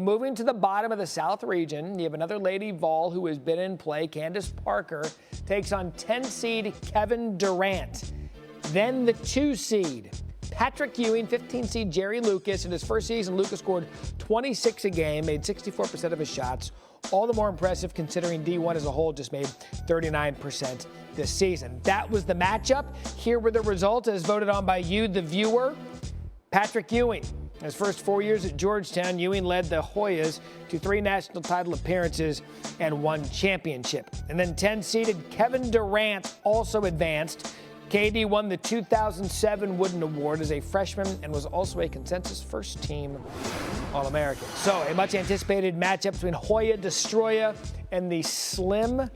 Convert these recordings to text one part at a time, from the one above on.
moving to the bottom of the South region, you have another Lady Vol who has been in play. Candace Parker takes on 10 seed Kevin Durant. Then the 2 seed Patrick Ewing, 15 seed Jerry Lucas. In his first season, Lucas scored 26 a game, made 64% of his shots. All the more impressive considering D1 as a whole just made 39% this season. That was the matchup. Here were the results as voted on by you, the viewer. Patrick Ewing. In his first 4 years at Georgetown, Ewing led the Hoyas to 3 national title appearances and 1 championship. And then 10-seeded Kevin Durant also advanced. KD won the 2007 Wooden Award as a freshman and was also a consensus first-team All-American. So a much-anticipated matchup between Hoya Destroya and the Slim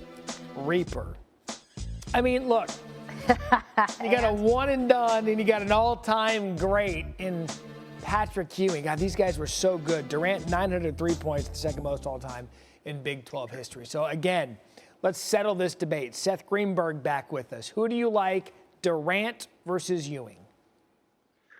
Reaper. I mean, look, you got a one-and-done, and you got an all-time great in Patrick Ewing. God, these guys were so good. Durant, 903 points, the second most all-time in Big 12 history. So, again, let's settle this debate. Seth Greenberg back with us. Who do you like, Durant versus Ewing?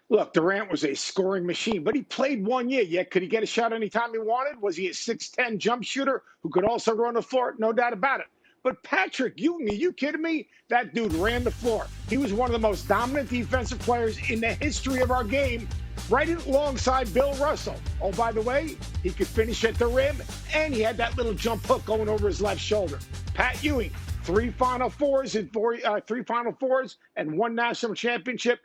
Look, Durant was a scoring machine, but he played 1 year. Yeah, could he get a shot anytime he wanted? Was he a 6'10" jump shooter who could also run the floor? No doubt about it. But Patrick Ewing, are you kidding me? That dude ran the floor. He was one of the most dominant defensive players in the history of our game, right alongside Bill Russell. Oh, by the way, he could finish at the rim, and he had that little jump hook going over his left shoulder. Pat Ewing, 3 Final Fours and 1 national championship.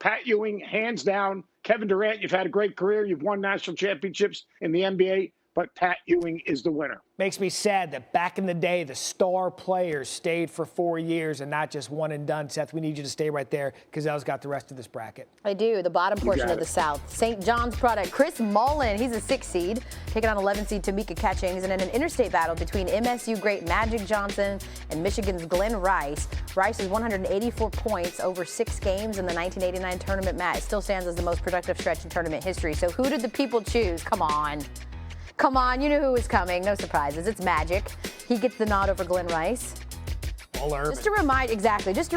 Pat Ewing, hands down. Kevin Durant, you've had a great career. You've won national championships in the NBA, but Pat Ewing is the winner. Makes me sad that back in the day, the star players stayed for 4 years and not just one and done. Seth, we need you to stay right there because Elle's got the rest of this bracket. I do. The bottom portion of the South. St. John's product, Chris Mullin. He's a 6 seed, taking on 11 seed Tamika Catchings. And in an interstate battle between MSU great Magic Johnson and Michigan's Glenn Rice. Rice's 184 points over 6 games in the 1989 tournament match. It still stands as the most productive stretch in tournament history. So who did the people choose? Come on. Come on, you knew who was coming. No surprises. It's Magic. He gets the nod over Glenn Rice. Just to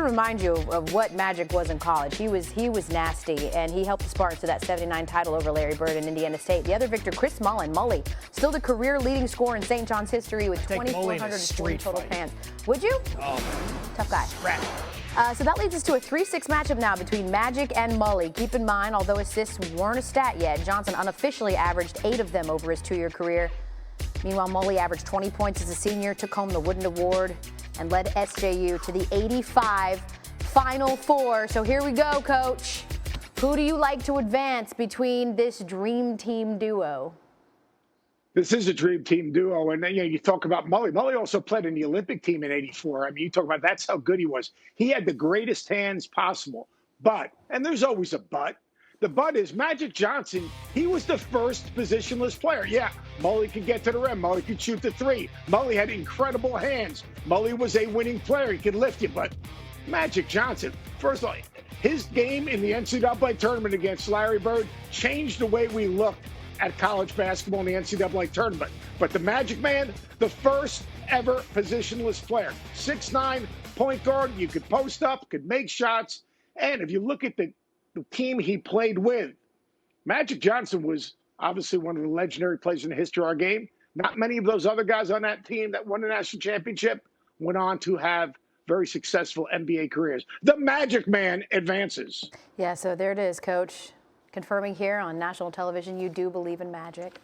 remind you of what Magic was in college. He was nasty, and he helped the Spartans to that 79 title over Larry Bird in Indiana State. The other victor, Chris Mullin, Mully, still the career leading scorer in St. John's history with 2,440 total fans. Would you? Oh, tough guy. So that leads us to a 3-6 matchup now between Magic and Mully. Keep in mind, although assists weren't a stat yet, Johnson unofficially averaged 8 of them over his 2-year career. Meanwhile, Mully averaged 20 points as a senior, took home the Wooden Award, and led SJU to the 85 Final Four. So here we go, Coach. Who do you like to advance between this dream team duo? This is a dream team duo, and you talk about Mully. Mully also played in the Olympic team in '84. I mean, you talk about that's how good he was. He had the greatest hands possible. But, and there's always a but, the but is Magic Johnson. He was the first positionless player. Yeah, Mully could get to the rim. Mully could shoot the 3. Mully had incredible hands. Mully was a winning player. He could lift you. But Magic Johnson, first of all, his game in the NCAA tournament against Larry Bird changed the way we looked at college basketball in the NCAA tournament. But the Magic Man, the first ever positionless player. 6'9", point guard, you could post up, could make shots. And if you look at the team he played with, Magic Johnson was obviously one of the legendary players in the history of our game. Not many of those other guys on that team that won the national championship went on to have very successful NBA careers. The Magic Man advances. Yeah, so there it is, Coach. Confirming here on national television, you do believe in Magic.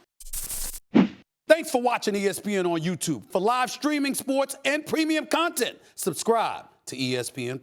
Thanks for watching ESPN on YouTube. For live streaming, sports, and premium content, subscribe to ESPN+.